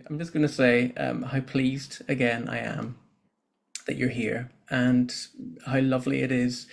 I'm just going to say how pleased again I am that you're here, and how lovely it is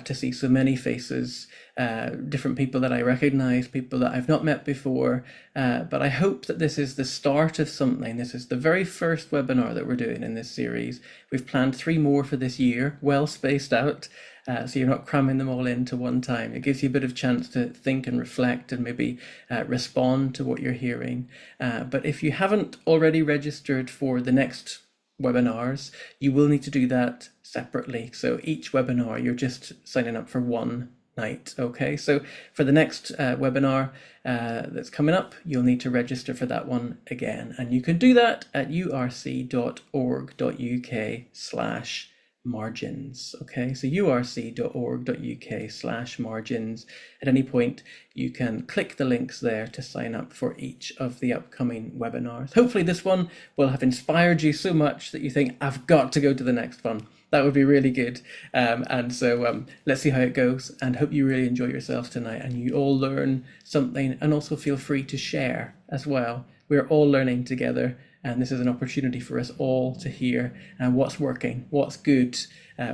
to see so many faces, different people that I recognize, people that I've not met before. But I hope that this is the start of something. This is the very first webinar that we're doing in this series. We've planned 3 more for this year, well spaced out. So you're not cramming them all into one time. It gives you a bit of chance to think and reflect and maybe respond to what you're hearing. But if you haven't already registered for the next webinars, you will need to do that separately. So each webinar, you're just signing up for one night. Okay, so for the next webinar that's coming up, you'll need to register for that one again. And you can do that at urc.org.uk/margins. Okay, so urc.org.uk/margins. At any point, you can click the links there to sign up for each of the upcoming webinars. Hopefully this one will have inspired you so much that you think, I've got to go to the next one. That would be really good. And so let's see how it goes, and hope you really enjoy yourselves tonight and you all learn something, and also feel free to share as well. We're all learning together, and this is an opportunity for us all to hear what's working, what's good,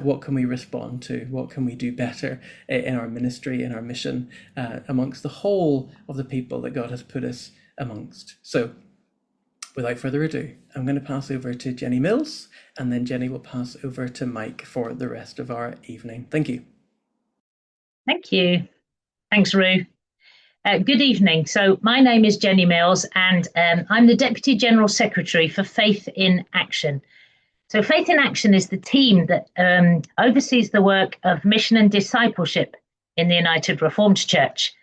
what can we respond to, what can we do better in our ministry, in our mission, amongst the whole of the people that God has put us amongst. So without further ado, I'm going to pass over to Jenny Mills, and then Jenny will pass over to Mike for the rest of our evening. Thank you. Thank you. Thanks, Rue. Good evening. So my name is Jenny Mills, and I'm the Deputy General Secretary for Faith in Action. So Faith in Action is the team that oversees the work of mission and discipleship in the United Reformed Church.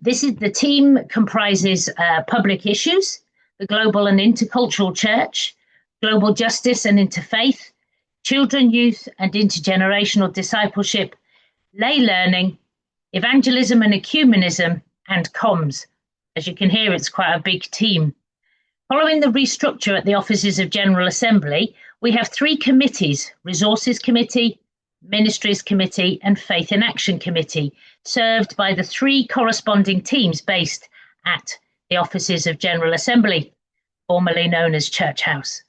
This is the team comprises public issues, the global and intercultural church, global justice and interfaith, children, youth and intergenerational discipleship, lay learning, evangelism and ecumenism, and comms. As you can hear, it's quite a big team. Following the restructure at the offices of General Assembly, we have 3 committees: Resources Committee, Ministries Committee, and Faith in Action Committee, served by the 3 corresponding teams based at the offices of General Assembly, formerly known as Church House.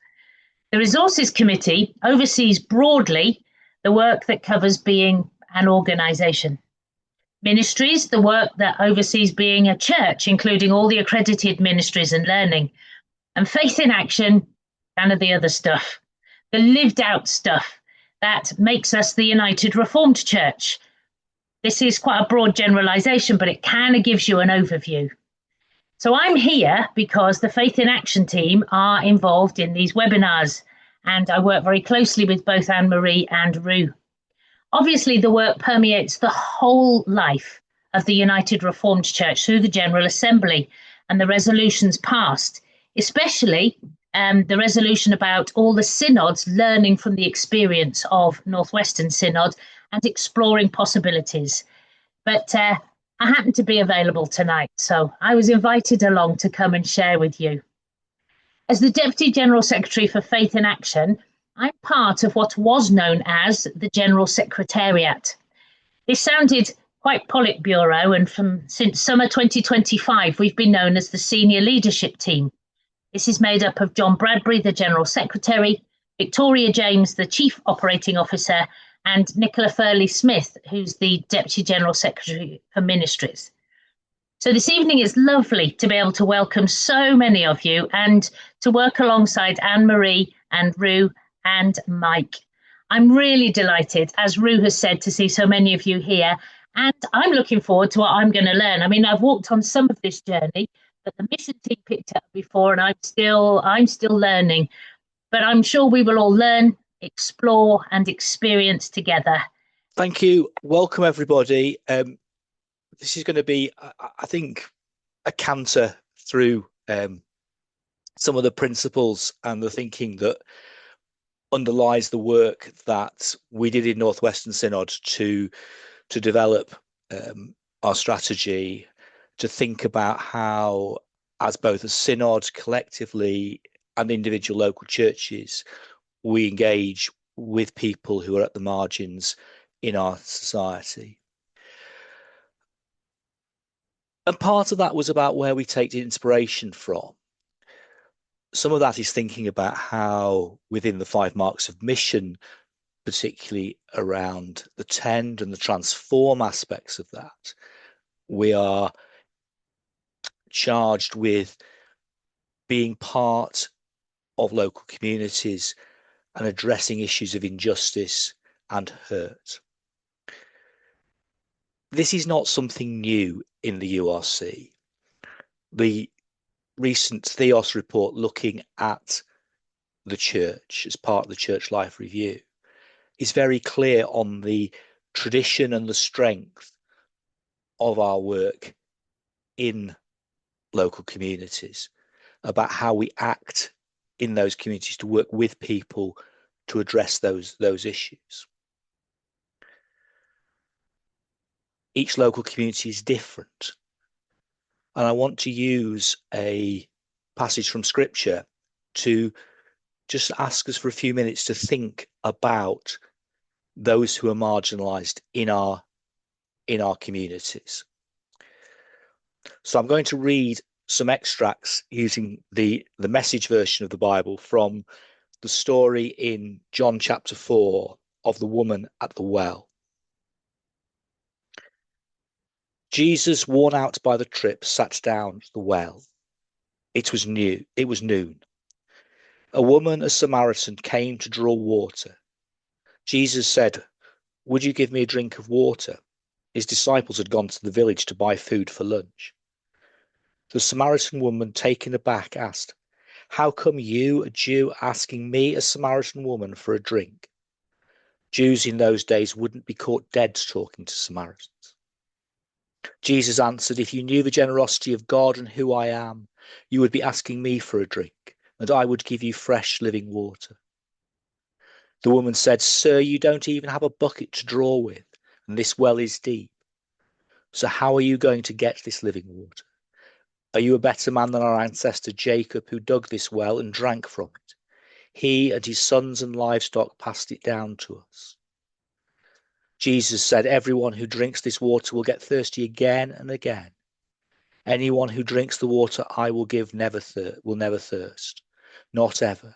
The Resources Committee oversees broadly the work that covers being an organisation. Ministries, the work that oversees being a church, including all the accredited ministries and learning. And Faith in Action, kind of the other stuff, the lived out stuff that makes us the United Reformed Church. This is quite a broad generalisation, but it kind of gives you an overview. So I'm here because the Faith in Action team are involved in these webinars, and I work very closely with both Anne-Marie and Rue. Obviously, the work permeates the whole life of the United Reformed Church through the General Assembly and the resolutions passed, especially the resolution about all the synods learning from the experience of Northwestern Synod and exploring possibilities. But I happen to be available tonight, so I was invited along to come and share with you. As the Deputy General Secretary for Faith in Action, I'm part of what was known as the General Secretariat. This sounded quite Politburo, and since summer 2025, we've been known as the Senior Leadership Team. This is made up of John Bradbury, the General Secretary, Victoria James, the Chief Operating Officer, and Nicola Furley-Smith, who's the Deputy General Secretary for Ministries. So this evening it's lovely to be able to welcome so many of you and to work alongside Anne-Marie and Rue and Mike. I'm really delighted, as Rue has said, to see so many of you here, and I'm looking forward to what I'm going to learn. I mean, I've walked on some of this journey, but the mission team picked up before, and I'm still learning. But I'm sure we will all learn, explore, and experience together. Thank you. Welcome, everybody. This is going to be, I think, a canter through some of the principles and the thinking that underlies the work that we did in Northwestern Synod to develop our strategy, to think about how, as both a synod collectively and individual local churches, we engage with people who are at the margins in our society. And part of that was about where we take the inspiration from. some of that is thinking about how within the 5 marks of mission, particularly around the tend and the transform aspects of that, we are charged with being part of local communities and addressing issues of injustice and hurt. This is not something new in the URC. The recent Theos report looking at the church as part of the Church Life Review is very clear on the tradition and the strength of our work in local communities, about how we act in those communities to work with people to address those issues. Each local community is different. And I want to use a passage from Scripture to just ask us for a few minutes to think about those who are marginalized in our communities. So I'm going to read some extracts using the Message version of the Bible from the story in John chapter 4 of the woman at the well. Jesus, worn out by the trip, sat down at the well. It was noon. A woman, a Samaritan, came to draw water. Jesus said, "Would you give me a drink of water?" His disciples had gone to the village to buy food for lunch. The Samaritan woman, taken aback, asked, "How come you, a Jew, asking me, a Samaritan woman, for a drink?" Jews in those days wouldn't be caught dead talking to Samaritans. Jesus answered, "If you knew the generosity of God and who I am, you would be asking me for a drink, and I would give you fresh living water." The woman said, "Sir, you don't even have a bucket to draw with, and this well is deep. So how are you going to get this living water? Are you a better man than our ancestor Jacob, who dug this well and drank from it? He and his sons and livestock passed it down to us." Jesus said, "Everyone who drinks this water will get thirsty again and again. Anyone who drinks the water I will give will never thirst, not ever.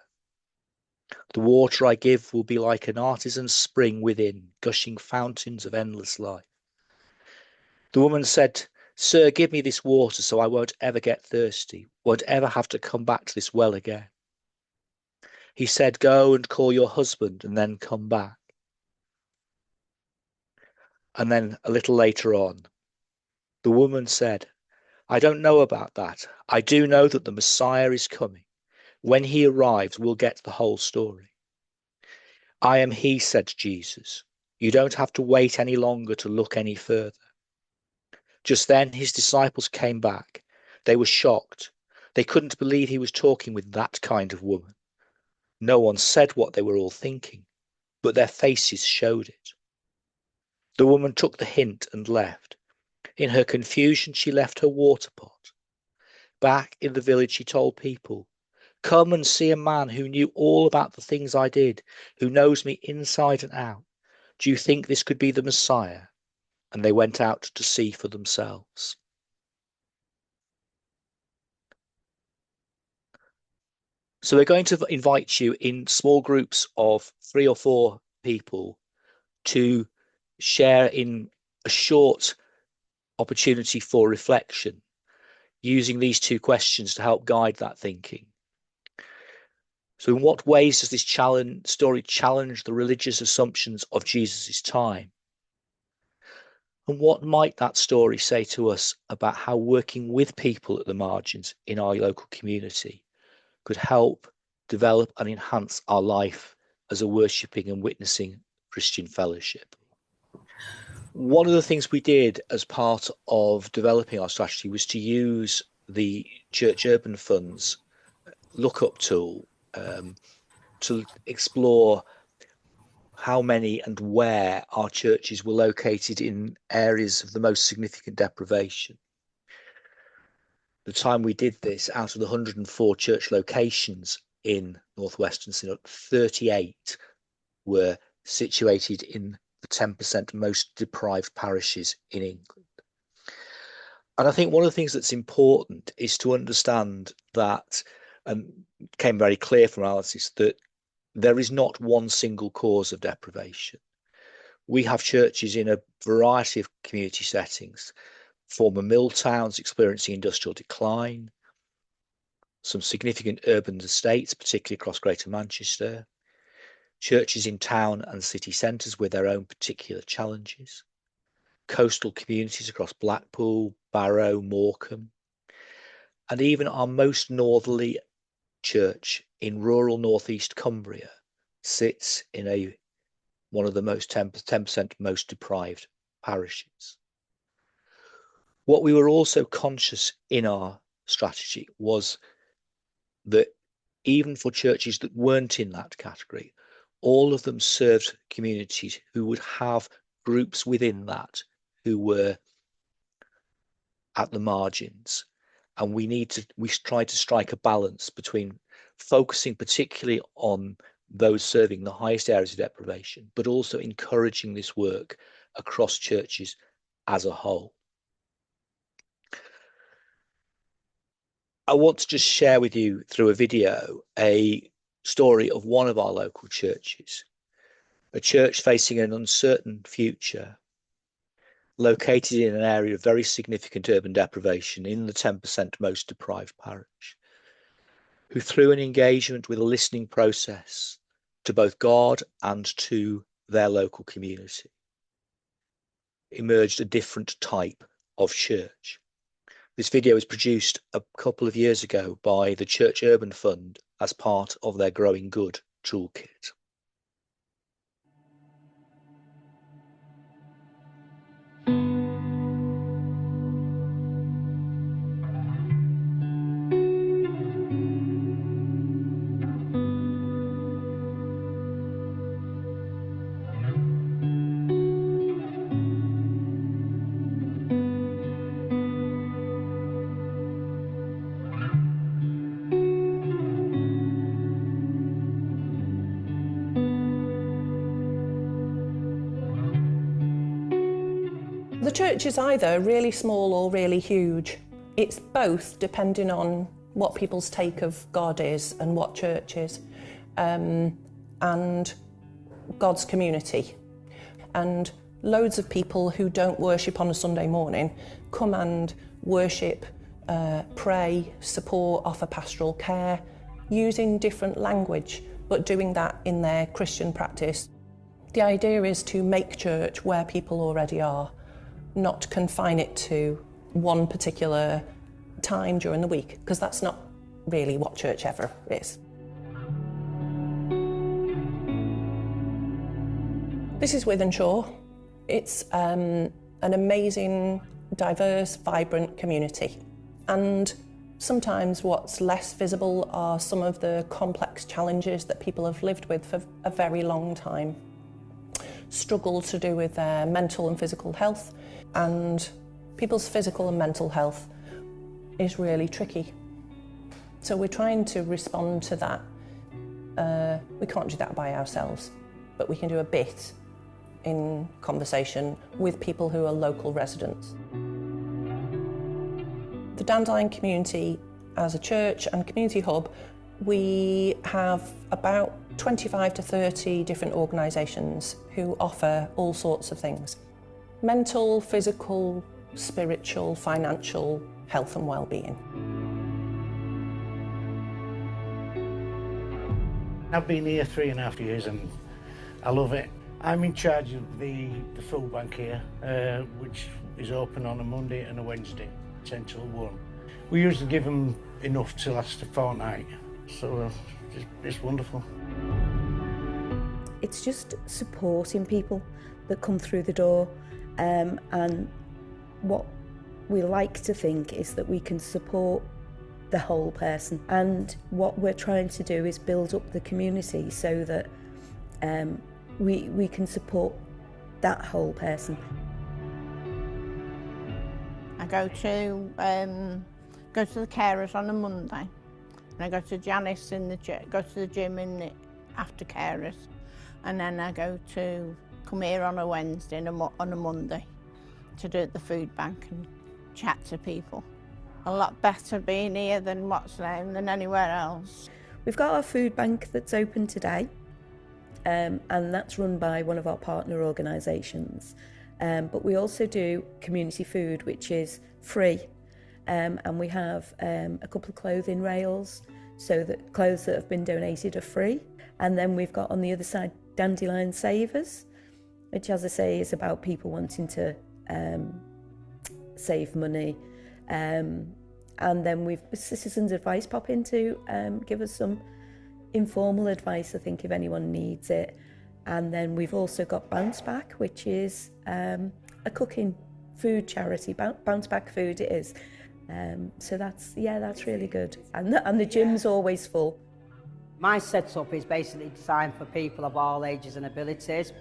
The water I give will be like an artisan's spring within, gushing fountains of endless life." The woman said, "Sir, give me this water so I won't ever get thirsty, won't ever have to come back to this well again." He said, "Go and call your husband and then come back." And then a little later on, the woman said, "I don't know about that. I do know that the Messiah is coming. When he arrives, we'll get the whole story." "I am he," said Jesus. "You don't have to wait any longer to look any further." Just then his disciples came back. They were shocked. They couldn't believe he was talking with that kind of woman. No one said what they were all thinking, but their faces showed it. The woman took the hint and left. In her confusion, she left her water pot. Back in the village, she told people, "Come and see a man who knew all about the things I did, who knows me inside and out. Do you think this could be the Messiah?" And they went out to see for themselves. So we're going to invite you in small groups of 3 or 4 people to share in a short opportunity for reflection, using these 2 questions to help guide that thinking. So in what ways does this story challenge the religious assumptions of Jesus' time? And what might that story say to us about how working with people at the margins in our local community could help develop and enhance our life as a worshipping and witnessing Christian fellowship? One of the things we did as part of developing our strategy was to use the Church Urban Fund's lookup tool to explore how many and where our churches were located in areas of the most significant deprivation. The time we did this, out of the 104 church locations in northwestern Synod, 38 were situated in the 10% most deprived parishes in England. And I think one of the things that's important is to understand that and it became very clear from analysis that there is not one single cause of deprivation. We have churches in a variety of community settings, former mill towns experiencing industrial decline, some significant urban estates, particularly across Greater Manchester, churches in town and city centres with their own particular challenges, coastal communities across Blackpool, Barrow, Morecambe, and even our most northerly church in rural northeast Cumbria sits in one of the most 10% most deprived parishes. What we were also conscious in our strategy was that even for churches that weren't in that category, all of them served communities who would have groups within that who were at the margins. And we try to strike a balance between focusing particularly on those serving the highest areas of deprivation, but also encouraging this work across churches as a whole. I want to just share with you through a video a story of one of our local churches, a church facing an uncertain future, located in an area of very significant urban deprivation in the 10% most deprived parish, who through an engagement with a listening process to both God and to their local community, emerged a different type of church. This video was produced a couple of years ago by the Church Urban Fund as part of their Growing Good toolkit. The church is either really small or really huge. It's both, depending on what people's take of God is and what church is, and God's community. And loads of people who don't worship on a Sunday morning come and worship, pray, support, offer pastoral care, using different language, but doing that in their Christian practice. The idea is to make church where people already are, not confine it to one particular time during the week, because that's not really what church ever is. This is Wythenshawe. It's an amazing, diverse, vibrant community. And sometimes what's less visible are some of the complex challenges that people have lived with for a very long time. Struggle to do with their mental and physical health, and people's physical and mental health is really tricky. So we're trying to respond to that. We can't do that by ourselves, but we can do a bit in conversation with people who are local residents. The Dandelion community as a church and community hub, we have about 25 to 30 different organisations who offer all sorts of things. Mental, physical, spiritual, financial, health and well-being. I've been here 3.5 years and I love it. I'm in charge of the food bank here, which is open on a Monday and a Wednesday, 10 till 1. We usually give them enough to last a fortnight, so it's wonderful. It's just supporting people that come through the door, and what we like to think is that we can support the whole person, and what we're trying to do is build up the community so that we can support that whole person. I go to the carers on a Monday, and I go to Janice go to the gym after carers, and then I come here on a Wednesday and on a Monday to do at the food bank and chat to people. a lot better being here than than anywhere else. We've got our food bank that's open today, and that's run by one of our partner organisations. But we also do community food, which is free, and we have a couple of clothing rails, so that clothes that have been donated are free. And then we've got on the other side Dandelion Savers, which, as I say, is about people wanting to save money. And then we've Citizens Advice pop in to give us some informal advice, I think, if anyone needs it. And then we've also got Bounce Back, which is a cooking food charity. Bounce Back Food it is. So that's really good. And the gym's always full. My setup is basically designed for people of all ages and abilities.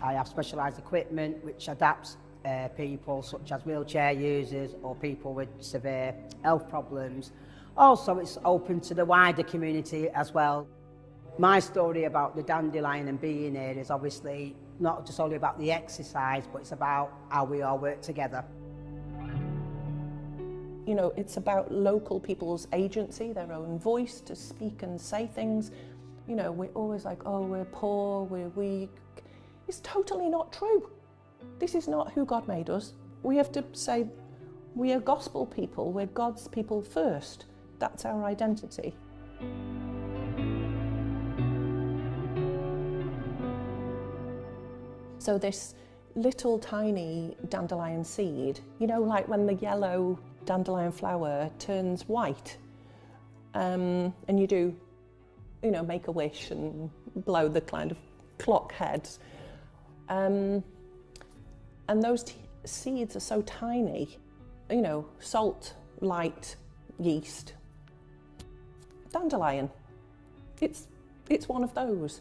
I have specialised equipment which adapts people such as wheelchair users or people with severe health problems. Also, it's open to the wider community as well. My story about the Dandelion and being here is obviously not just only about the exercise, but it's about how we all work together. You know, it's about local people's agency, their own voice to speak and say things. You know, we're always like, oh, we're poor, we're weak. It's totally not true. This is not who God made us. We have to say we are gospel people, we're God's people first. That's our identity. So this little tiny dandelion seed, you know, like when the yellow dandelion flower turns white, and you do, you know, make a wish and blow the kind of clock heads. And those seeds are so tiny, you know, salt, light, yeast, dandelion. It's one of those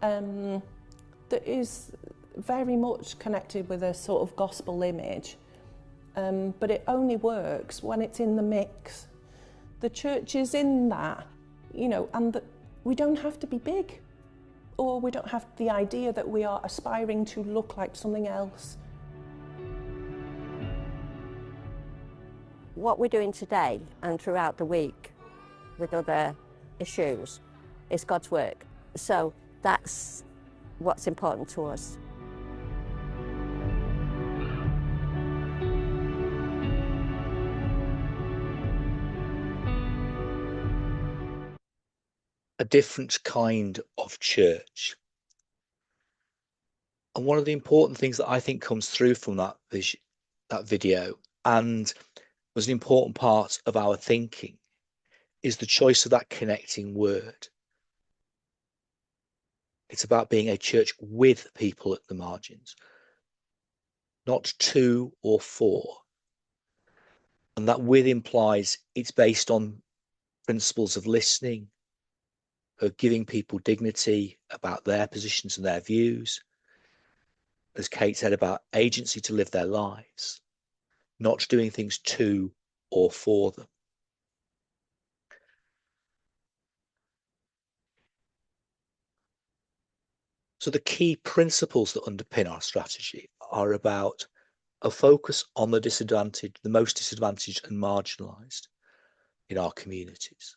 that is very much connected with a sort of gospel image, but it only works when it's in the mix. The church is in that, you know, and we don't have to be big, or we don't have the idea that we are aspiring to look like something else. What we're doing today and throughout the week with other issues is God's work. So that's what's important to us. A different kind of church. And one of the important things that I think comes through from that video, and was an important part of our thinking, is the choice of that connecting word. It's about being a church with people at the margins, not to or for. And that with implies it's based on principles of listening, of giving people dignity about their positions and their views. As Kate said, about agency to live their lives, not doing things to or for them. So the key principles that underpin our strategy are about a focus on the disadvantaged, the most disadvantaged and marginalised in our communities.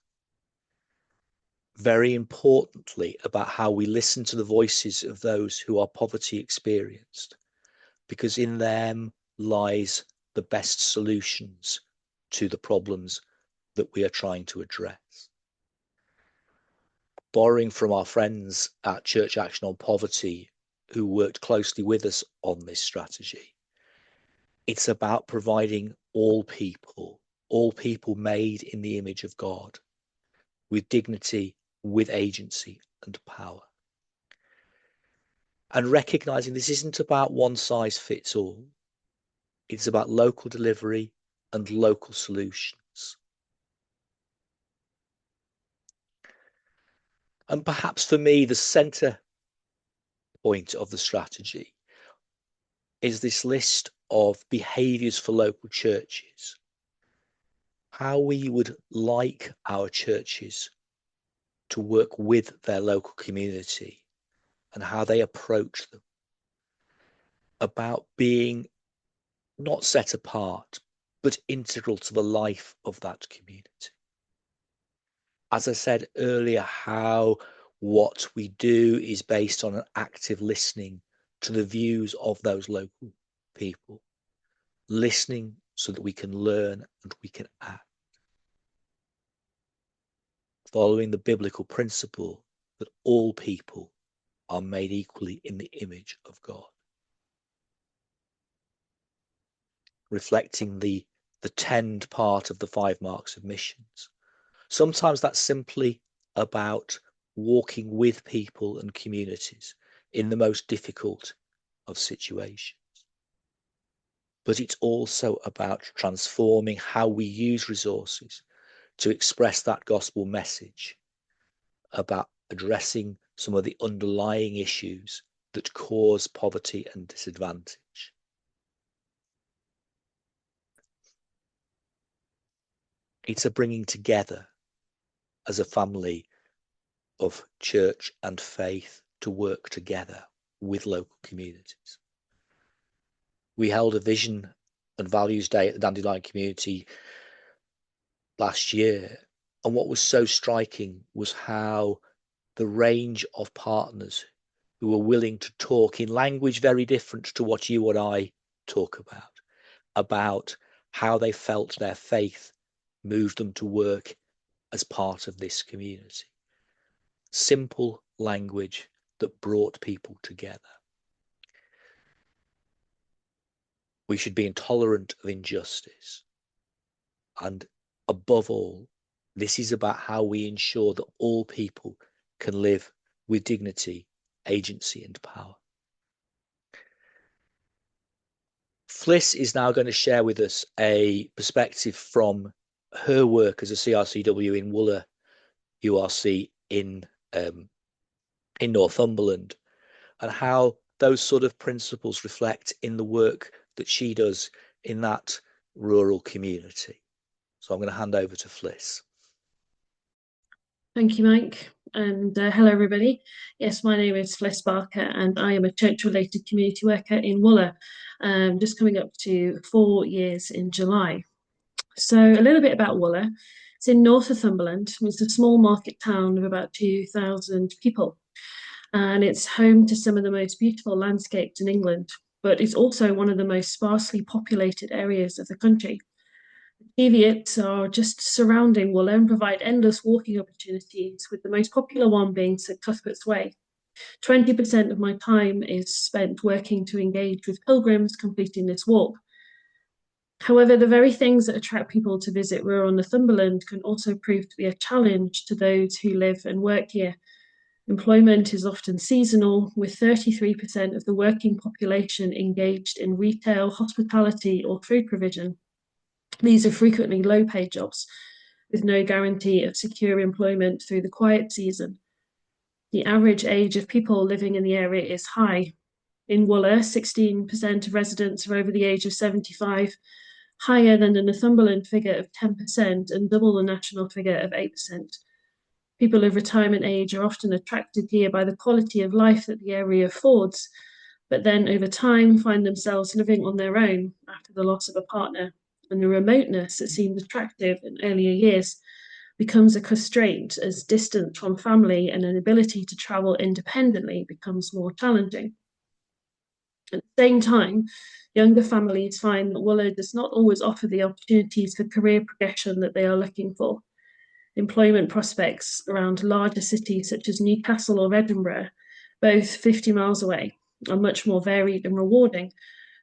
Very importantly, about how we listen to the voices of those who are poverty experienced, because in them lies the best solutions to the problems that we are trying to address. Borrowing from our friends at Church Action on Poverty, who worked closely with us on this strategy, it's about providing all people made in the image of God, with dignity, with agency and power. And recognizing this isn't about one size fits all. It's about local delivery and local solutions. And perhaps for me, the centre point of the strategy is this list of behaviours for local churches. How we would like our churches to work with their local community and how they approach them. About being not set apart, but integral to the life of that community. As I said earlier, how what we do is based on an active listening to the views of those local people, listening so that we can learn and we can act, following the biblical principle that all people are made equally in the image of God, reflecting the tend part of the 5 marks of missions. Sometimes that's simply about walking with people and communities in the most difficult of situations. But it's also about transforming how we use resources to express that gospel message, about addressing some of the underlying issues that cause poverty and disadvantage. It's a bringing together as a family of church and faith to work together with local communities. We held a vision and values day at the Dandelion community last year, and what was so striking was how the range of partners who were willing to talk in language very different to what you and I talk about how they felt their faith moved them to work as part of this community. Simple language that brought people together. We should be intolerant of injustice. And above all, this is about how we ensure that all people can live with dignity, agency, and power. Fliss is now going to share with us a perspective from her work as a CRCW in Wooler URC in Northumberland, and how those sort of principles reflect in the work that she does in that rural community. So I'm going to hand over to Fliss. Thank you, Mike, and hello everybody. Yes, my name is Fliss Barker and I am a church-related community worker in Wooler, just coming up to 4 years in July. So a little bit about Wooler. It's in North Northumberland. It's a small market town of about 2,000 people, and it's home to some of the most beautiful landscapes in England, but it's also one of the most sparsely populated areas of the country. Deviates are just surrounding Wooler and provide endless walking opportunities, with the most popular one being St Cuthbert's Way. 20% of my time is spent working to engage with pilgrims completing this walk. However, the very things that attract people to visit rural Northumberland can also prove to be a challenge to those who live and work here. Employment is often seasonal, with 33% of the working population engaged in retail, hospitality, or food provision. These are frequently low-paid jobs, with no guarantee of secure employment through the quiet season. The average age of people living in the area is high. In Wooler, 16% of residents are over the age of 75, higher than the Northumberland figure of 10% and double the national figure of 8%. People of retirement age are often attracted here by the quality of life that the area affords, but then over time find themselves living on their own after the loss of a partner, and the remoteness that seemed attractive in earlier years becomes a constraint as distance from family and an ability to travel independently becomes more challenging. At the same time, younger families find that Wooler does not always offer the opportunities for career progression that they are looking for. Employment prospects around larger cities such as Newcastle or Edinburgh, both 50 miles away, are much more varied and rewarding.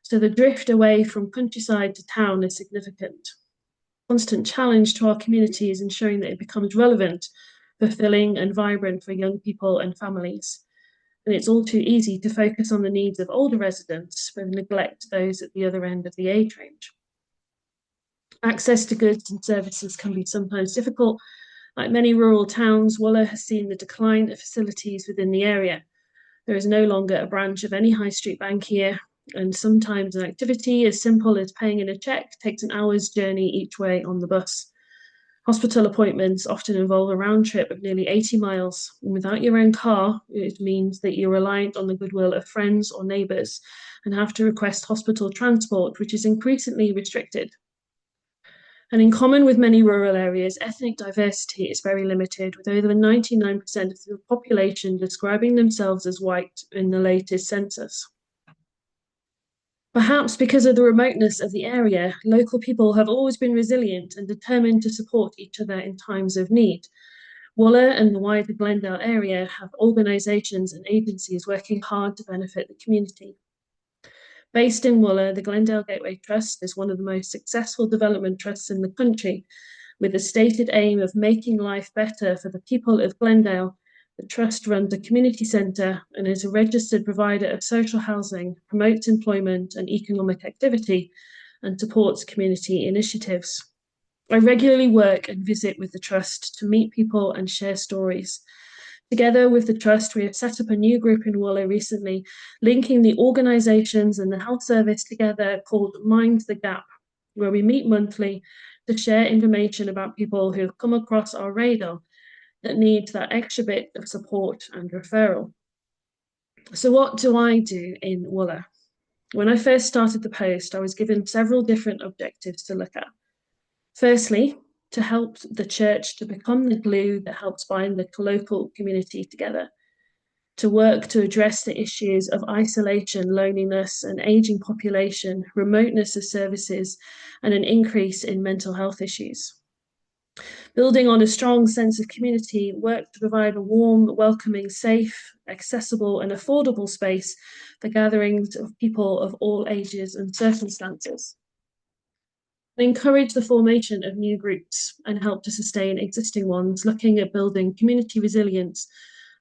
So the drift away from countryside to town is significant. Constant challenge to our community is ensuring that it becomes relevant, fulfilling and vibrant for young people and families. And it's all too easy to focus on the needs of older residents but neglect those at the other end of the age range. Access to goods and services can be sometimes difficult. Like many rural towns, Wooler has seen the decline of facilities within the area. There is no longer a branch of any high street bank here, and sometimes an activity as simple as paying in a cheque takes an hour's journey each way on the bus. Hospital appointments often involve a round trip of nearly 80 miles, and without your own car, it means that you're reliant on the goodwill of friends or neighbours and have to request hospital transport, which is increasingly restricted. And in common with many rural areas, ethnic diversity is very limited, with over 99% of the population describing themselves as white in the latest census. Perhaps because of the remoteness of the area, local people have always been resilient and determined to support each other in times of need. Wooler and the wider Glendale area have organisations and agencies working hard to benefit the community. Based in Wooler, the Glendale Gateway Trust is one of the most successful development trusts in the country. With the stated aim of making life better for the people of Glendale, the Trust runs a community centre and is a registered provider of social housing, promotes employment and economic activity, and supports community initiatives. I regularly work and visit with the Trust to meet people and share stories. Together with the Trust, we have set up a new group in Wooler recently, linking the organisations and the health service together, called Mind the Gap, where we meet monthly to share information about people who have come across our radar that need that extra bit of support and referral. So what do I do in Wooler? When I first started the post, I was given several different objectives to look at. Firstly, to help the church to become the glue that helps bind the local community together, to work to address the issues of isolation, loneliness, an ageing population, remoteness of services, and an increase in mental health issues. Building on a strong sense of community, work to provide a warm, welcoming, safe, accessible, and affordable space for gatherings of people of all ages and circumstances. Encourage the formation of new groups and help to sustain existing ones, looking at building community resilience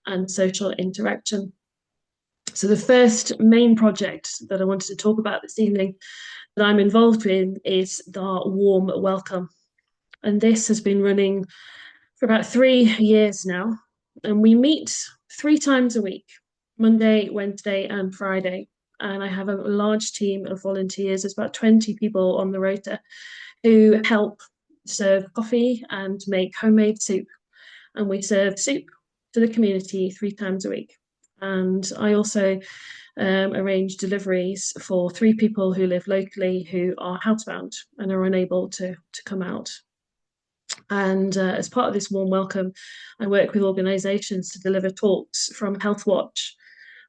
and social interaction. So the first main project that I wanted to talk about this evening that I'm involved in is the Warm Welcome. And this has been running for about 3 years now. And we meet 3 times a week, Monday, Wednesday, and Friday. And I have a large team of volunteers. There's about 20 people on the rota who help serve coffee and make homemade soup. And we serve soup to the community 3 times a week. And I also arrange deliveries for 3 people who live locally who are housebound and are unable to come out. And as part of this warm welcome, I work with organisations to deliver talks from Health Watch.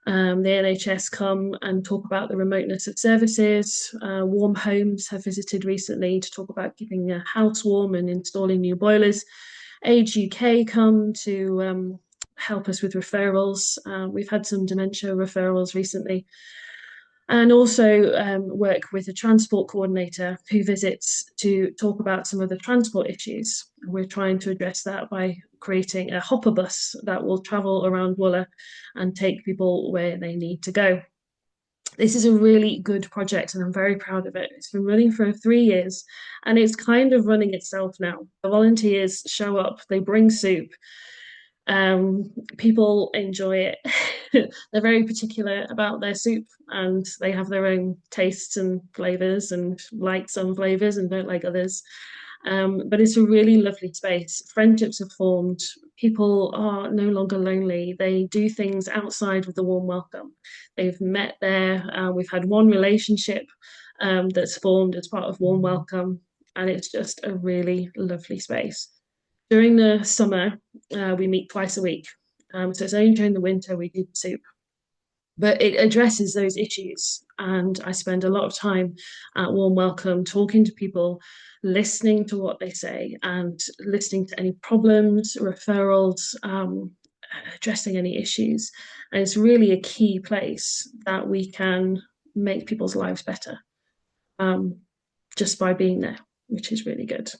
The NHS come and talk about the remoteness of services. Warm Homes have visited recently to talk about keeping a house warm and installing new boilers. Age UK come to help us with referrals. We've had some dementia referrals recently. And also work with a transport coordinator who visits to talk about some of the transport issues. We're trying to address that by creating a hopper bus that will travel around Wooler and take people where they need to go. This is a really good project and I'm very proud of it. It's been running for 3 years and it's kind of running itself now. The volunteers show up, they bring soup. People enjoy it. They're very particular about their soup and they have their own tastes and flavors and like some flavors and don't like others. But it's a really lovely space. Friendships have formed. People are no longer lonely. They do things outside of the warm welcome. They've met there. We've had one relationship that's formed as part of warm welcome, and it's just a really lovely space. During the summer, we meet twice a week. So it's only during the winter we do soup. But it addresses those issues. And I spend a lot of time at Warm Welcome talking to people, listening to what they say and listening to any problems, referrals, addressing any issues. And it's really a key place that we can make people's lives better just by being there, which is really good.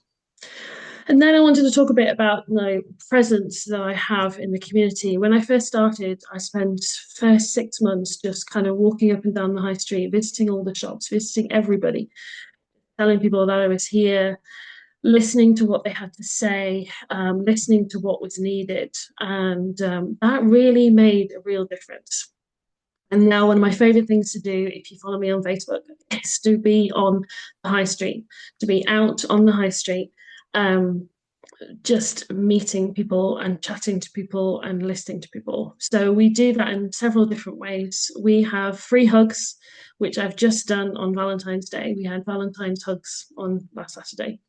And then I wanted to talk a bit about the presence that I have in the community. When I first started, I spent the first 6 months just kind of walking up and down the high street, visiting all the shops, visiting everybody, telling people that I was here, listening to what they had to say, listening to what was needed. And that really made a real difference. And now one of my favourite things to do, if you follow me on Facebook, is to be on the high street, to be out on the high street, just meeting people and chatting to people and listening to people. So we do that in several different ways. We have free hugs, which I've just done on Valentine's Day. We had Valentine's hugs on last Saturday.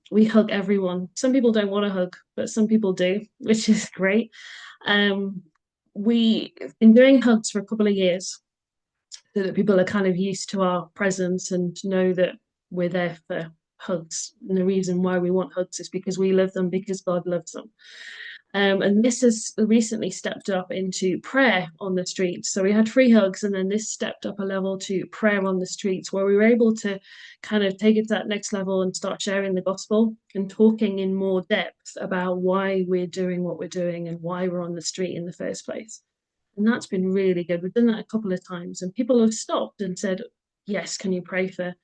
We hug everyone. Some people don't want to hug, but some people do, which is great. We've been doing hugs for a couple of years so that people are kind of used to our presence and know that we're there for hugs. And the reason why we want hugs is because we love them, because God loves them. And this has recently stepped up into prayer on the streets. So we had free hugs, and then this stepped up a level to prayer on the streets, where we were able to kind of take it to that next level and start sharing the gospel and talking in more depth about why we're doing what we're doing and why we're on the street in the first place. And that's been really good. We've done that a couple of times, and people have stopped and said, yes, can you pray for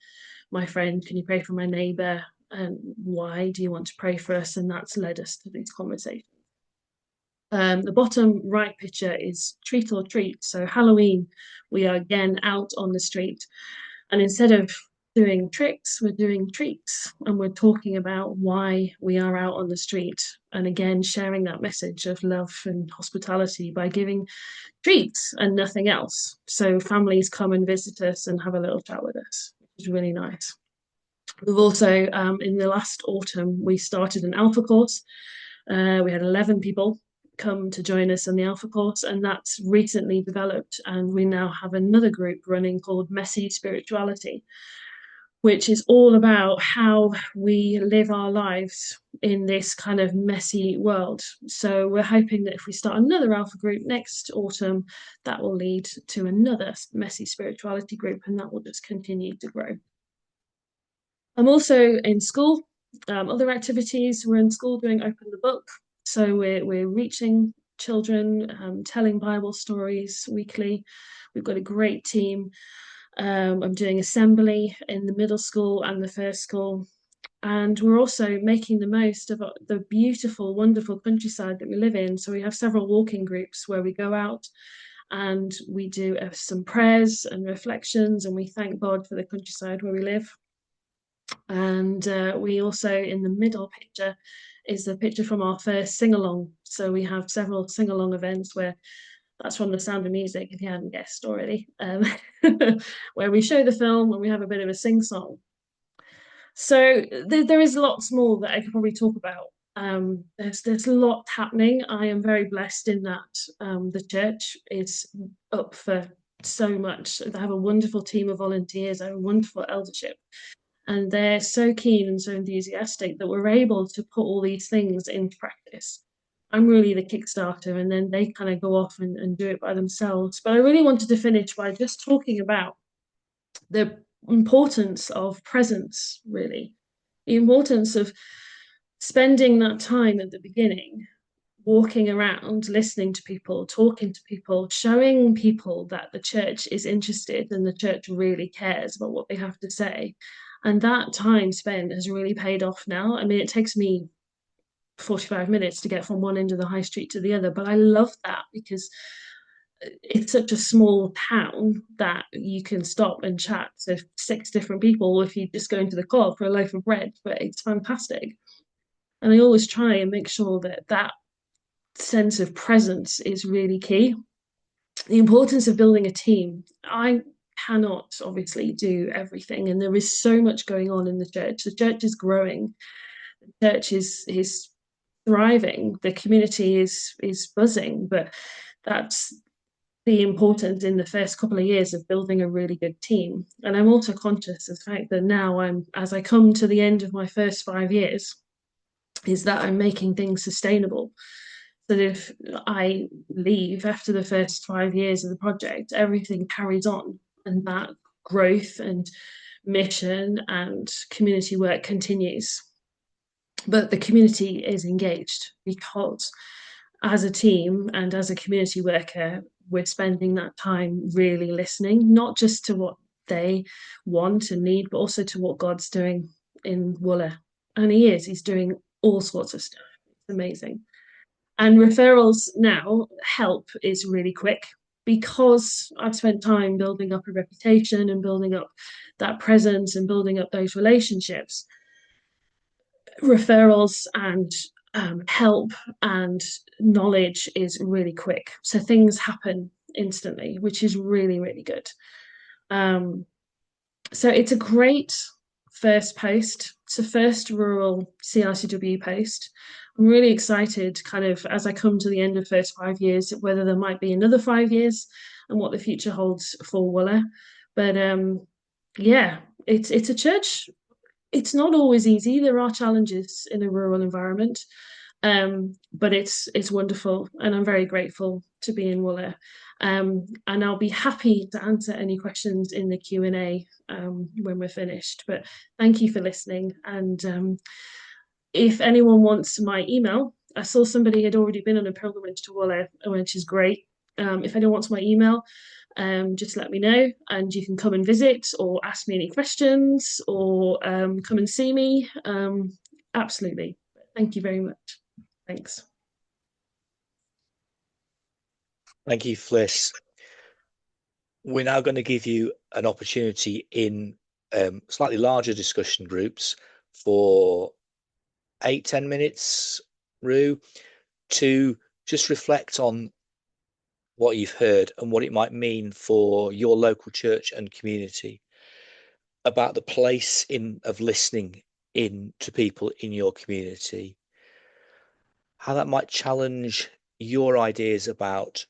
my friend? Can you pray for my neighbour? And why do you want to pray for us? And that's led us to these conversations. The bottom right picture is treat or treat. So Halloween, we are again out on the street. And instead of doing tricks, we're doing treats. And we're talking about why we are out on the street. And again, sharing that message of love and hospitality by giving treats and nothing else. So families come and visit us and have a little chat with us, which is really nice. We've also, in the last autumn, we started an alpha course. We had 11 people come to join us in the alpha course, and that's recently developed, and we now have another group running called Messy Spirituality, which is all about how we live our lives in this kind of messy world. So we're hoping that if we start another alpha group next autumn, that will lead to another Messy Spirituality group, and that will just continue to grow. I'm also in school. Other activities, we're in school doing Open the Book. So we're reaching children, telling Bible stories weekly. We've got a great team. I'm doing assembly in the middle school and the first school. And we're also making the most of the beautiful, wonderful countryside that we live in. So we have several walking groups where we go out and we do some prayers and reflections, and we thank God for the countryside where we live. And we also, in the middle picture, is the picture from our first sing-along. So we have several sing-along events where that's from The Sound of Music, if you hadn't guessed already, where we show the film and we have a bit of a sing-song. So there is lots more that I could probably talk about. There's a lot happening. I am very blessed in that the church is up for so much. They have a wonderful team of volunteers, I have a wonderful eldership. And they're so keen and so enthusiastic that we're able to put all these things into practice. I'm really the Kickstarter, and then they kind of go off and do it by themselves. But I really wanted to finish by just talking about the importance of presence, really. The importance of spending that time at the beginning, walking around, listening to people, talking to people, showing people that the church is interested and the church really cares about what they have to say. And that time spent has really paid off now. I mean, it takes me 45 minutes to get from one end of the high street to the other, but I love that because it's such a small town that you can stop and chat to 6 different people if you just go into the co-op for a loaf of bread, but it's fantastic. And I always try and make sure that that sense of presence is really key. The importance of building a team. I cannot obviously do everything, and there is so much going on in the church. The church is growing, the church is thriving, the community is buzzing, but that's the importance in the first couple of years of building a really good team. And I'm also conscious of the fact that now as I come to the end of my first 5 years, is that I'm making things sustainable. So that if I leave after the first 5 years of the project, everything carries on, and that growth and mission and community work continues. But the community is engaged because as a team and as a community worker, we're spending that time really listening, not just to what they want and need, but also to what God's doing in Wooler. And he's doing all sorts of stuff. It's amazing. And referrals now, help is really quick because I've spent time building up a reputation and building up that presence and building up those relationships. Referrals and help and knowledge is really quick. So things happen instantly, which is really, really good. So it's a great first post. It's the first rural CRCW post. I'm really excited, kind of, as I come to the end of the first 5 years, whether there might be another 5 years and what the future holds for Wooler. But yeah, it's a church. It's not always easy. There are challenges in a rural environment, but it's wonderful, and I'm very grateful to be in Wooler. And I'll be happy to answer any questions in the Q&A when we're finished. But thank you for listening. And if anyone wants my email, I saw somebody had already been on a pilgrimage to Wooler, which is great. If anyone wants my email, just let me know, and you can come and visit or ask me any questions, or come and see me. Absolutely. Thank you very much. Thanks. Thank you, Fliss. We're now going to give you an opportunity in slightly larger discussion groups for 8-10 minutes, Rue, to just reflect on what you've heard and what it might mean for your local church and community, about the place of listening in to people in your community, how that might challenge your ideas about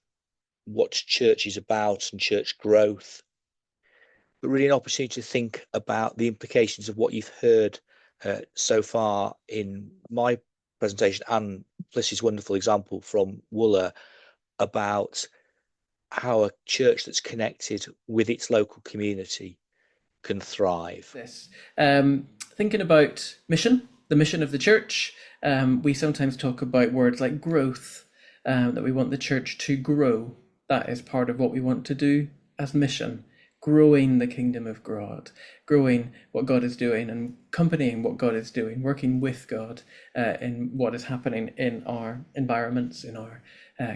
what church is about and church growth, but really an opportunity to think about the implications of what you've heard so far in my presentation and Fliss's wonderful example from Wooler about how a church that's connected with its local community can thrive. This thinking about mission, the mission of the church. We sometimes talk about words like growth, that we want the church to grow. That is part of what we want to do as mission, growing the kingdom of God, growing what God is doing and accompanying what God is doing, working with God in what is happening in our environments, in our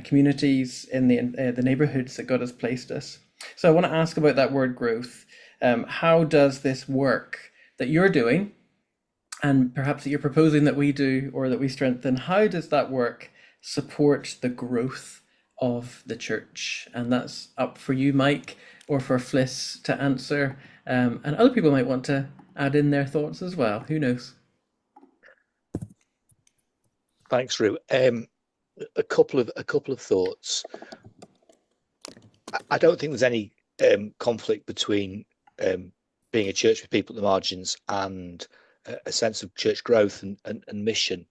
communities, in the neighborhoods that God has placed us. So I want to ask about that word growth. How does this work that you're doing, and perhaps that you're proposing that we do or that we strengthen, how does that work support the growth of the church? And that's up for you, Mike, or for Fliss to answer. And other people might want to add in their thoughts as well. Who knows? Thanks, Rue. A couple of thoughts. I don't think there's any conflict between being a church with people at the margins and a sense of church growth and mission.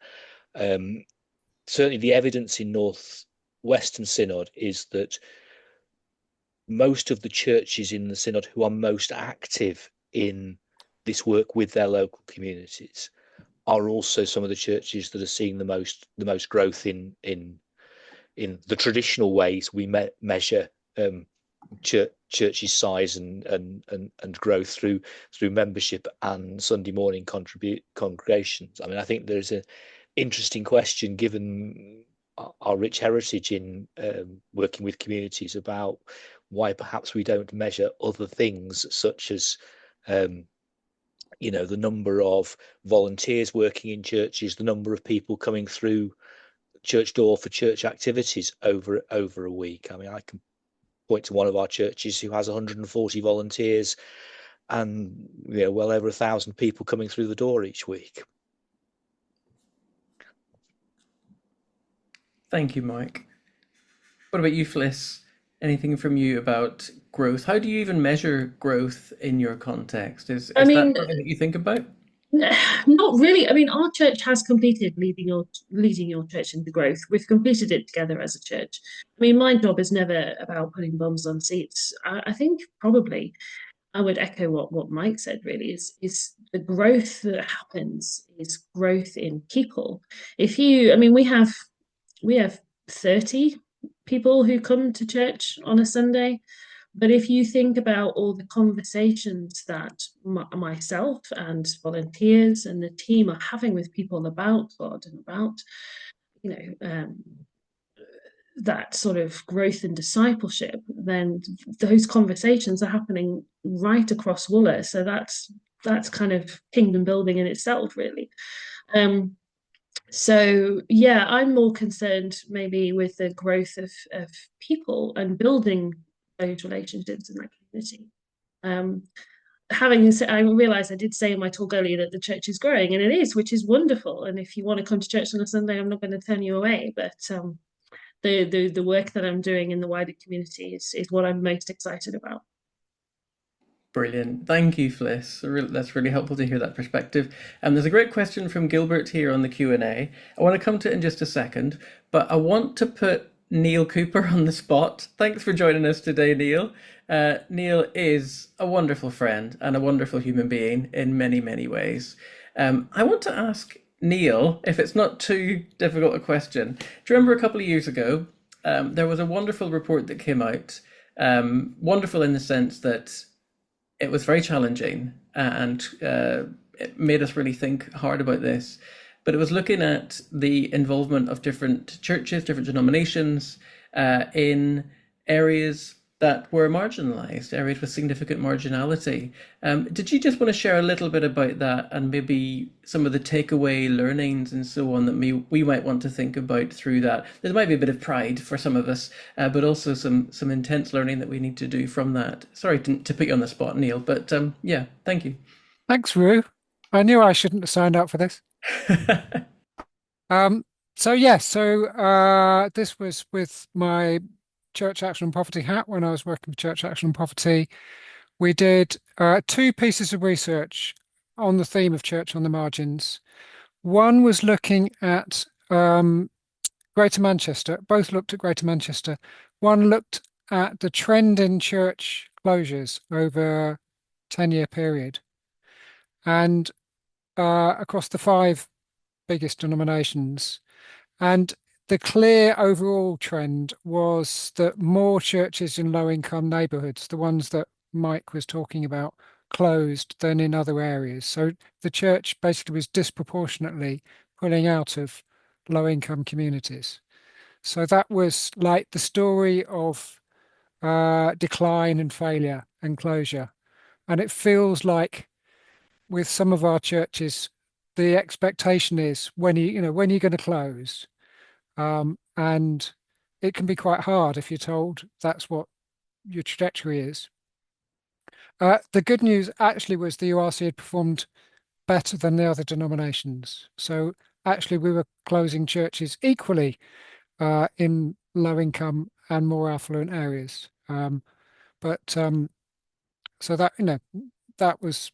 Certainly the evidence in North Western Synod is that most of the churches in the Synod who are most active in this work with their local communities are also some of the churches that are seeing the most growth in the traditional ways we measure church's size and growth through membership and Sunday morning congregations. I mean, I think there's an interesting question, given our rich heritage in working with communities, about why perhaps we don't measure other things, such as the number of volunteers working in churches, the number of people coming through church door for church activities over a week. I mean, I can point to one of our churches who has 140 volunteers and well over 1,000 people coming through the door each week. Thank you, Mike. What about you, Fliss? Anything from you about growth? How do you even measure growth in your context? Is that something that you think about? Not really. I mean, our church has completed leading your church into growth. We've completed it together as a church. I mean, my job is never about putting bums on seats. I think probably I would echo what Mike said. Really, is the growth that happens is growth in people. We have 30 people who come to church on a Sunday. But if you think about all the conversations that myself and volunteers and the team are having with people about God and about, that sort of growth and discipleship, then those conversations are happening right across Wooler. So that's kind of kingdom building in itself, really. So yeah, I'm more concerned maybe with the growth of people and building those relationships in that community. I realised I did say in my talk earlier that the church is growing, and it is, which is wonderful. And if you want to come to church on a Sunday, I'm not going to turn you away. But the work that I'm doing in the wider community is what I'm most excited about. Brilliant. Thank you, Fliss. That's really helpful to hear that perspective. There's a great question from Gilbert here on the Q&A. I want to come to it in just a second, but I want to put Neil Cooper on the spot. Thanks for joining us today, Neil. Neil is a wonderful friend and a wonderful human being in many, many ways. I want to ask Neil, if it's not too difficult a question, do you remember a couple of years ago, there was a wonderful report that came out, wonderful in the sense that it was very challenging and it made us really think hard about this. But it was looking at the involvement of different churches, different denominations in areas that were marginalized, areas with significant marginality. Did you just want to share a little bit about that and maybe some of the takeaway learnings and so on that we might want to think about through that? There might be a bit of pride for some of us, but also some intense learning that we need to do from that. Sorry to put you on the spot, Neil, but yeah, thank you. Thanks, Rue. I knew I shouldn't have signed up for this. This was with my Church Action and Poverty hat when I was working with Church Action and Poverty. We did 2 pieces of research on the theme of church on the margins. One was looking at Greater Manchester. Both looked at Greater Manchester. One looked at the trend in church closures over a 10-year period. And across the 5 biggest denominations. And the clear overall trend was that more churches in low-income neighbourhoods, the ones that Mike was talking about, closed than in other areas. So the church basically was disproportionately pulling out of low-income communities. So that was like the story of decline and failure and closure. And it feels like with some of our churches, the expectation is when you're going to close, and it can be quite hard if you're told that's what your trajectory is. The good news actually was the URC had performed better than the other denominations. So actually we were closing churches equally in low income and more affluent areas. So that, that was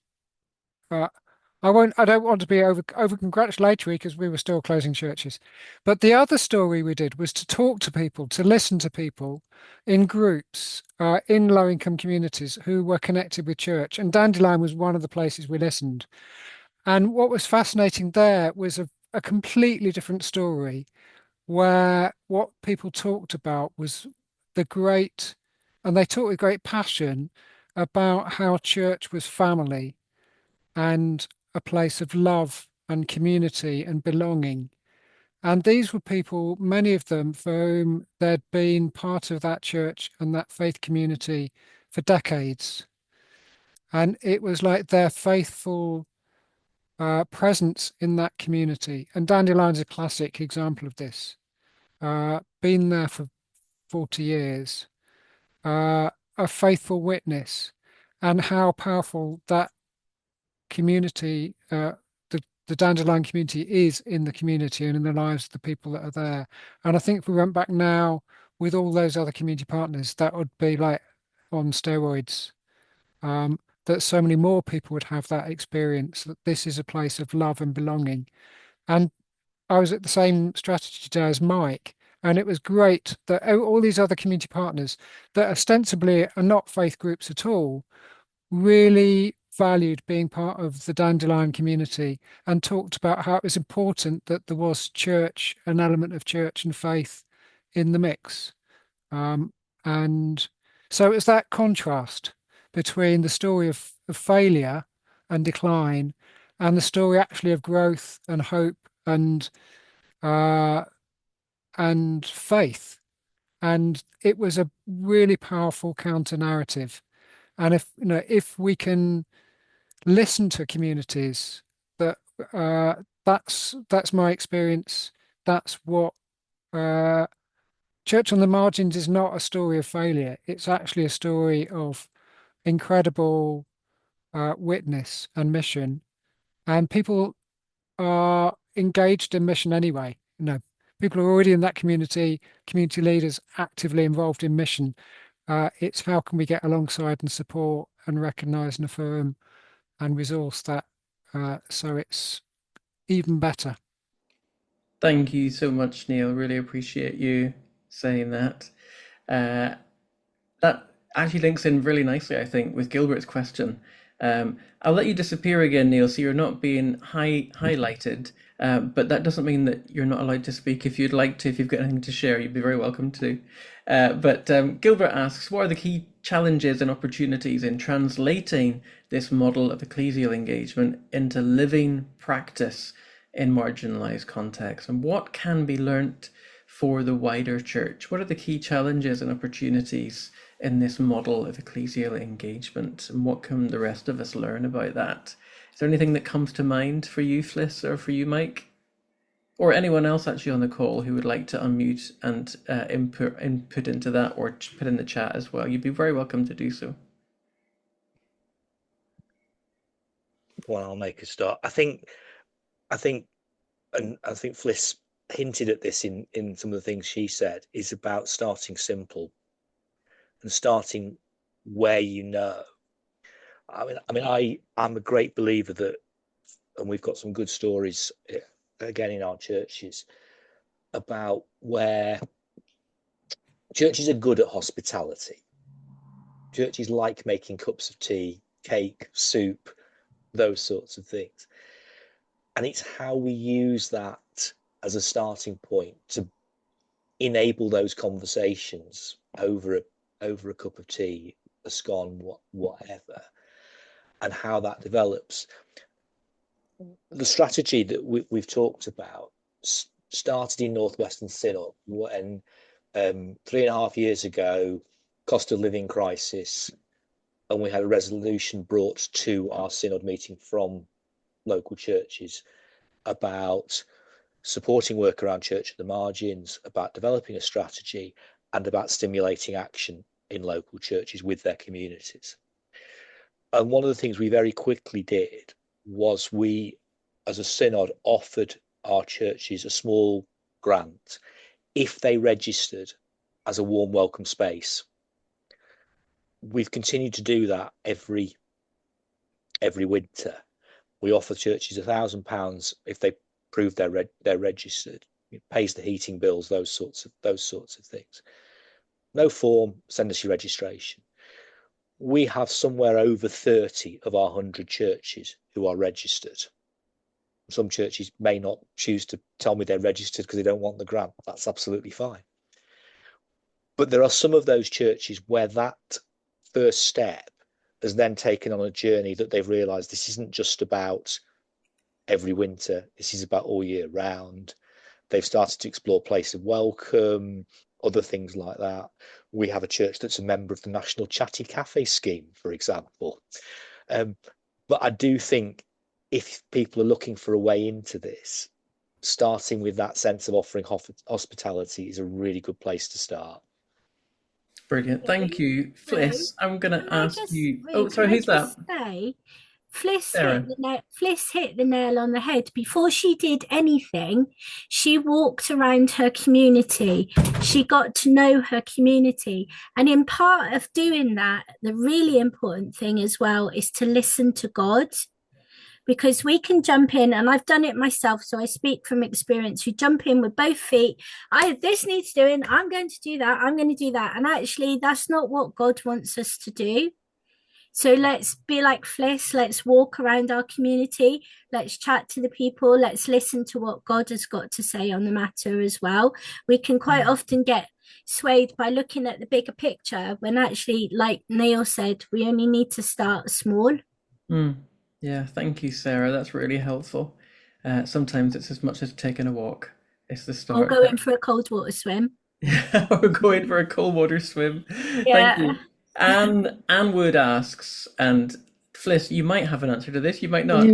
I don't want to be over congratulatory because we were still closing churches. But the other story we did was to talk to people, to listen to people in groups in low income communities who were connected with church. And Dandelion was one of the places we listened. And what was fascinating there was a completely different story where what people talked about was and they talked with great passion about how church was family and a place of love and community and belonging. And these were people, many of them, for whom they'd been part of that church and that faith community for decades. And it was like their faithful presence in that community. And Dandelion's a classic example of this. Been there for 40 years, a faithful witness, and how powerful that community, the Dandelion community is in the community and in the lives of the people that are there. And I think if we went back now with all those other community partners, that would be like on steroids, that so many more people would have that experience, that this is a place of love and belonging. And I was at the same strategy day as Mike, and it was great that all these other community partners that ostensibly are not faith groups at all really valued being part of the Dandelion community and talked about how it was important that there was church, an element of church and faith in the mix. And so it was that contrast between the story of failure and decline and the story actually of growth and hope and faith. And it was a really powerful counter narrative. And if we can listen to communities, that's my experience. That's what Church on the Margins is not a story of failure. It's actually a story of incredible witness and mission, and people are engaged in mission anyway. People are already in that community leaders actively involved in mission. It's how can we get alongside and support and recognise and affirm and resource that, so it's even better. Thank you so much, Neil. Really appreciate you saying that. That actually links in really nicely, I think, with Gilbert's question. I'll let you disappear again, Neil, so you're not being highlighted, but that doesn't mean that you're not allowed to speak. If you'd like to, if you've got anything to share, you'd be very welcome to. But Gilbert asks, what are the key challenges and opportunities in translating this model of ecclesial engagement into living practice in marginalized contexts, and what can be learnt for the wider church? What are the key challenges and opportunities in this model of ecclesial engagement, and what can the rest of us learn about that? Is there anything that comes to mind for you, Fliss, or for you, Mike, or anyone else actually on the call who would like to unmute and input into that, or put in the chat as well? You'd be very welcome to do so. Well, I'll make a start. I think Fliss hinted at this in some of the things she said, is about starting simple and starting where I'm a great believer that, and we've got some good stories again in our churches about where churches are good at hospitality. Churches like making cups of tea, cake, soup, those sorts of things. And it's how we use that as a starting point to enable those conversations over a cup of tea, a scone, whatever, and how that develops. The strategy that we've talked about started in Northwestern Synod when 3.5 years ago, cost of living crisis, and we had a resolution brought to our Synod meeting from local churches about supporting work around church at the margins, about developing a strategy, and about stimulating action in local churches with their communities. And one of the things we very quickly did was we, as a synod, offered our churches a small grant if they registered as a warm welcome space. We've continued to do that every winter. We offer churches £1,000 if they prove they're registered. It pays the heating bills, those sorts of things. No form, send us your registration. We have somewhere over 30 of our 100 churches who are registered. Some churches may not choose to tell me they're registered because they don't want the grant. That's absolutely fine. But there are some of those churches where that first step has then taken on a journey that they've realised this isn't just about every winter, this is about all year round. They've started to explore place of welcome, other things like that. We have a church that's a member of the National Chatty Cafe scheme, for example. But I do think if people are looking for a way into this, starting with that sense of offering hospitality is a really good place to start. Brilliant. Thank you, Fliss. I'm going to ask you. Oh, sorry, who's that? Fliss hit the nail on the head. Before she did anything, she walked around her community. She got to know her community. And in part of doing that, the really important thing as well is to listen to God. Because we can jump in, and I've done it myself, so I speak from experience. We jump in with both feet. This needs doing. I'm going to do that. I'm going to do that. And actually, that's not what God wants us to do. So let's be like Fliss. Let's walk around our community. Let's chat to the people. Let's listen to what God has got to say on the matter as well. We can quite often get swayed by looking at the bigger picture when actually, like Neil said, we only need to start small. Yeah, thank you, Sarah. That's really helpful. Sometimes it's as much as taking a walk. It's the start. Or going for a cold water swim. Yeah, or going for a cold water swim. Yeah. Thank you. Anne Wood asks, and Fliss, you might have an answer to this, you might not.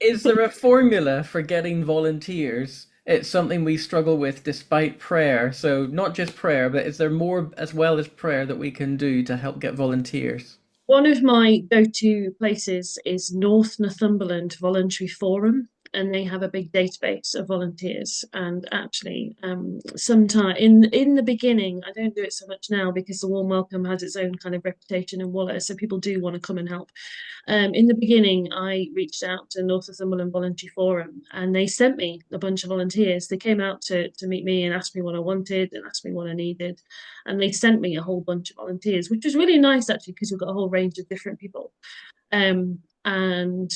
Is there a formula for getting volunteers? It's something we struggle with despite prayer. So not just prayer, but is there more as well as prayer that we can do to help get volunteers? One of my go-to places is North Northumberland Voluntary Forum, and they have a big database of volunteers. And actually, sometime in the beginning, I don't do it so much now because the Warm Welcome has its own kind of reputation in Waller, so people do want to come and help. In the beginning, I reached out to North Northumberland Voluntary Forum, and they sent me a bunch of volunteers. They came out to meet me and asked me what I wanted and asked me what I needed, and they sent me a whole bunch of volunteers, which was really nice actually because we've got a whole range of different people. And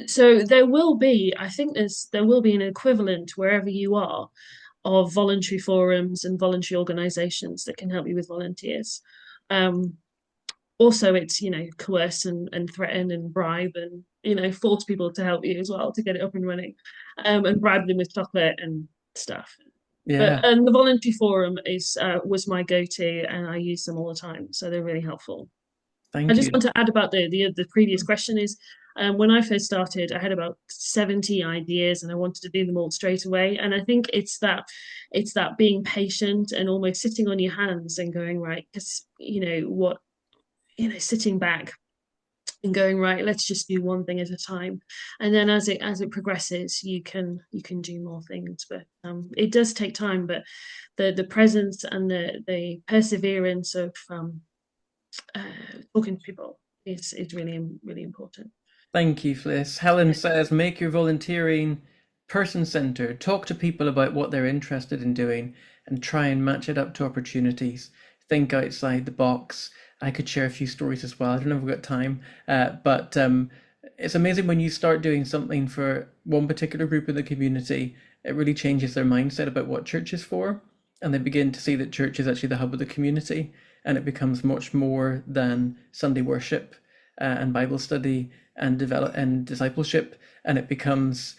so there will be, I think there will be an equivalent wherever you are of voluntary forums and voluntary organisations that can help you with volunteers. Also, it's, coerce and threaten and bribe and, force people to help you as well to get it up and running, and bribe them with chocolate and stuff. Yeah. And the voluntary forum was my go-to, and I use them all the time, so they're really helpful. Thank I just you. want to add about the previous question is, when I first started, I had about 70 ideas, and I wanted to do them all straight away. And I think it's that being patient and almost sitting on your hands and going, right, because sitting back and going, right, let's just do one thing at a time, and then as it progresses, you can do more things. But it does take time, but the presence and the perseverance of talking to people is really, really important. Thank you, Fliss. Helen says, make your volunteering person-centered. Talk to people about what they're interested in doing and try and match it up to opportunities. Think outside the box. I could share a few stories as well. I don't know if we've got time, but it's amazing when you start doing something for one particular group in the community, it really changes their mindset about what church is for, and they begin to see that church is actually the hub of the community, and it becomes much more than Sunday worship and Bible study and discipleship, and it becomes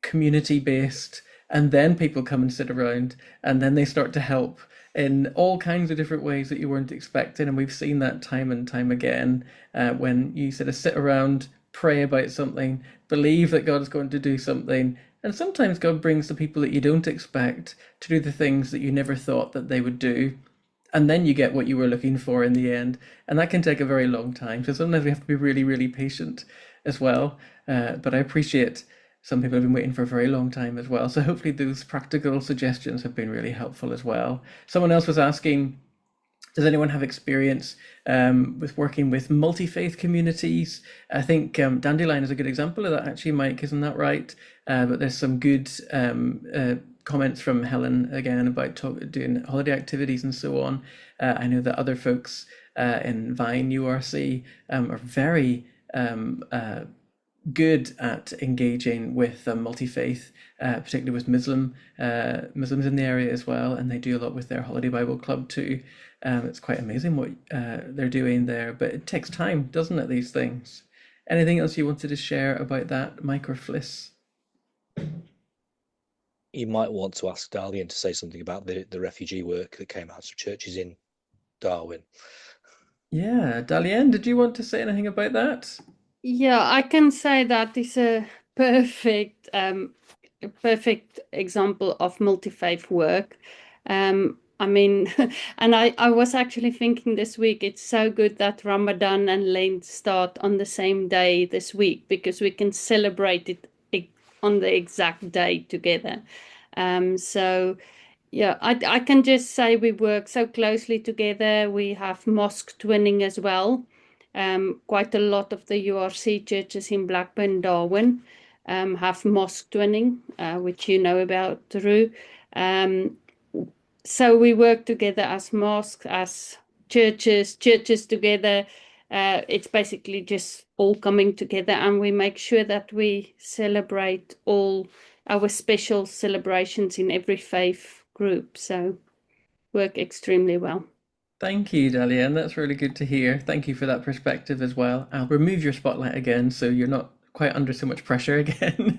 community based, and then people come and sit around, and then they start to help in all kinds of different ways that you weren't expecting. And we've seen that time and time again, when you sort of sit around, pray about something, believe that God's going to do something, and sometimes God brings the people that you don't expect to do the things that you never thought that they would do, and then you get what you were looking for in the end, and that can take a very long time. So sometimes we have to be really, really patient as well, but I appreciate some people have been waiting for a very long time as well. So hopefully those practical suggestions have been really helpful as well. Someone else was asking, does anyone have experience with working with multi-faith communities? I think Dandelion is a good example of that, actually, Mike, isn't that right? But there's some good comments from Helen again about doing holiday activities and so on. I know that other folks in Vine URC are very good at engaging with multi-faith, particularly with Muslims in the area as well, and they do a lot with their Holiday Bible Club too. It's quite amazing what they're doing there, but it takes time, doesn't it, these things? Anything else you wanted to share about that, Mike or Fliss? You might want to ask Darlene to say something about the refugee work that came out of churches in Darwin. Yeah, Darlene, did you want to say anything about that? Yeah, I can say that is a perfect example of multi-faith work. I mean, and I was actually thinking this week, it's so good that Ramadan and Lent start on the same day this week, because we can celebrate it on the exact day together. So yeah, I can just say we work so closely together. We have mosque twinning as well. Quite a lot of the URC churches in Blackburn, Darwin, have mosque twinning, which you know about, Drew. So we work together as mosques, as churches together. It's basically just all coming together, and we make sure that we celebrate all our special celebrations in every faith group. So work extremely well. Thank you, Dalian. That's really good to hear. Thank you for that perspective as well. I'll remove your spotlight again, so you're not quite under so much pressure again.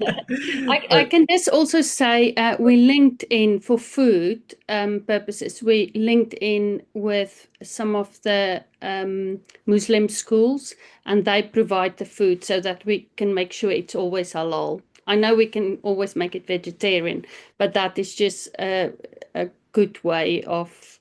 I can just also say we linked in for food purposes. We linked in with some of the Muslim schools, and they provide the food so that we can make sure it's always halal. I know we can always make it vegetarian, but that is just a good way of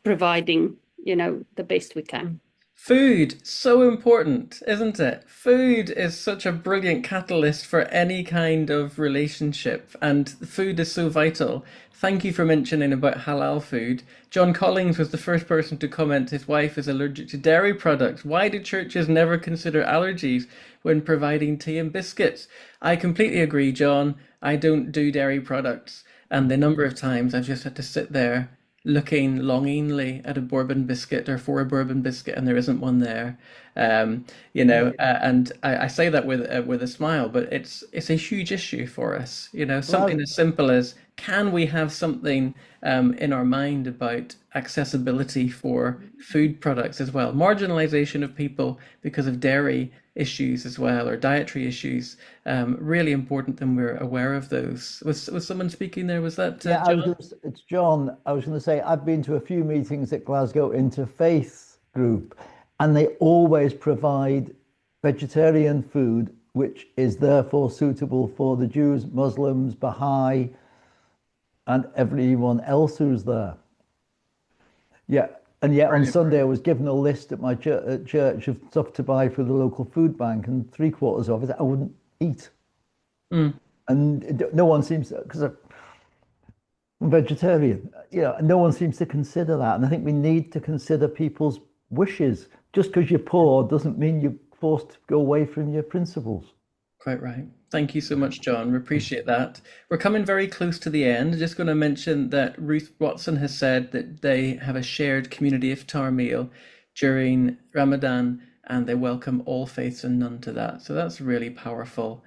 providing, the best we can. Food, so important, isn't it? Food is such a brilliant catalyst for any kind of relationship, and food is so vital. Thank you for mentioning about halal food. John Collins was the first person to comment his wife is allergic to dairy products. Why do churches never consider allergies when providing tea and biscuits? I completely agree, John. I don't do dairy products, and the number of times I've just had to sit there looking longingly at a bourbon biscuit or for a bourbon biscuit and there isn't one there. And I say that with a smile, but it's a huge issue for us. Something as simple as, can we have something in our mind about accessibility for food products as well? Marginalization of people because of dairy issues as well, or dietary issues, really important, and we're aware of those. Was someone speaking there? Was that yeah, John? it's John. I was going to say, I've been to a few meetings at Glasgow Interfaith Group, and they always provide vegetarian food, which is therefore suitable for the Jews, Muslims, Baha'i, and everyone else who's there. Yeah. And yet on Sunday, I was given a list at my church of stuff to buy for the local food bank, and 3/4 of it I wouldn't eat. And no one seems to, because I'm vegetarian, no one seems to consider that. And I think we need to consider people's wishes. Just because you're poor doesn't mean you're forced to go away from your principles. Quite right. Thank you so much, John. We appreciate that. We're coming very close to the end. I'm just going to mention that Ruth Watson has said that they have a shared community iftar meal during Ramadan, and they welcome all faiths and none to that. So that's a really powerful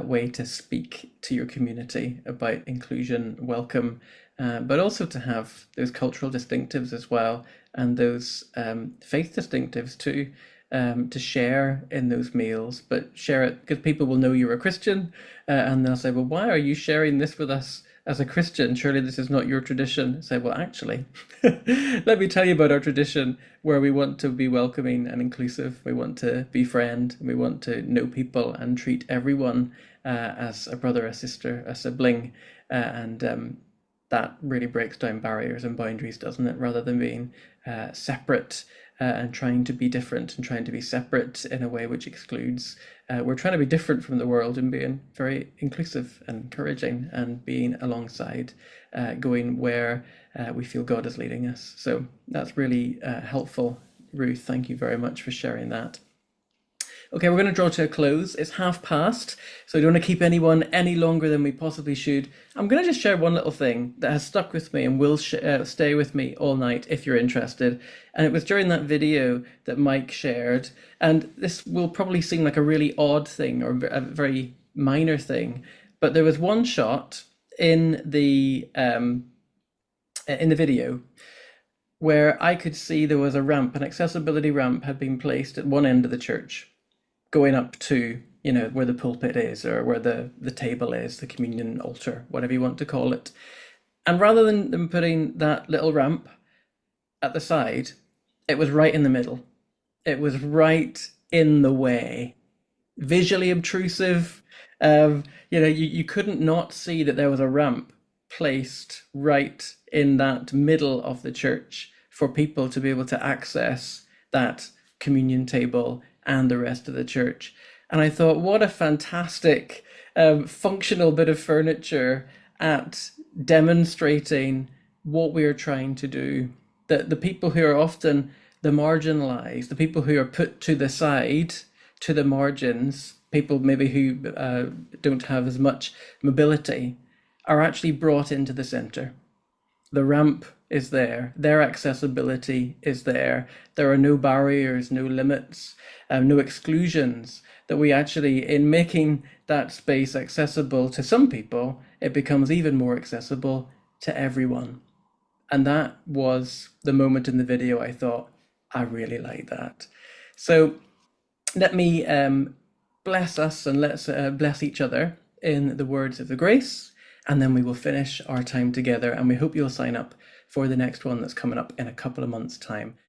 way to speak to your community about inclusion, welcome, but also to have those cultural distinctives as well, and those faith distinctives too. To share in those meals, but share it because people will know you're a Christian, and they'll say, well, why are you sharing this with us as a Christian? Surely this is not your tradition. Say, well, actually, let me tell you about our tradition, where we want to be welcoming and inclusive. We want to befriend, and we want to know people and treat everyone as a brother, a sister, a sibling, and that really breaks down barriers and boundaries, doesn't it? Rather than being separate and trying to be different and trying to be separate in a way which excludes. We're trying to be different from the world and being very inclusive and encouraging and being alongside, going where we feel God is leading us. So that's really helpful. Ruth, thank you very much for sharing that. Okay, we're going to draw to a close. It's past, so I don't want to keep anyone any longer than we possibly should. I'm going to just share one little thing that has stuck with me and will stay with me all night if you're interested. And it was during that video that Mike shared, and this will probably seem like a really odd thing or a very minor thing, but there was one shot in the video where I could see there was a ramp, an accessibility ramp had been placed at one end of the church, going up to, where the pulpit is or where the table is, the communion altar, whatever you want to call it. And rather than them putting that little ramp at the side, it was right in the middle. It was right in the way, visually obtrusive. You couldn't not see that there was a ramp placed right in that middle of the church for people to be able to access that communion table and the rest of the church. And I thought, what a fantastic functional bit of furniture at demonstrating what we are trying to do. That the people who are often the marginalized, the people who are put to the side, to the margins, people maybe who don't have as much mobility, are actually brought into the center. The ramp is there, their accessibility is there. There are no barriers, no limits, no exclusions, that we actually, in making that space accessible to some people, it becomes even more accessible to everyone. And that was the moment in the video I thought, I really like that. So let me bless us, and let's bless each other in the words of the grace, and then we will finish our time together, and we hope you'll sign up for the next one that's coming up in a couple of months' time.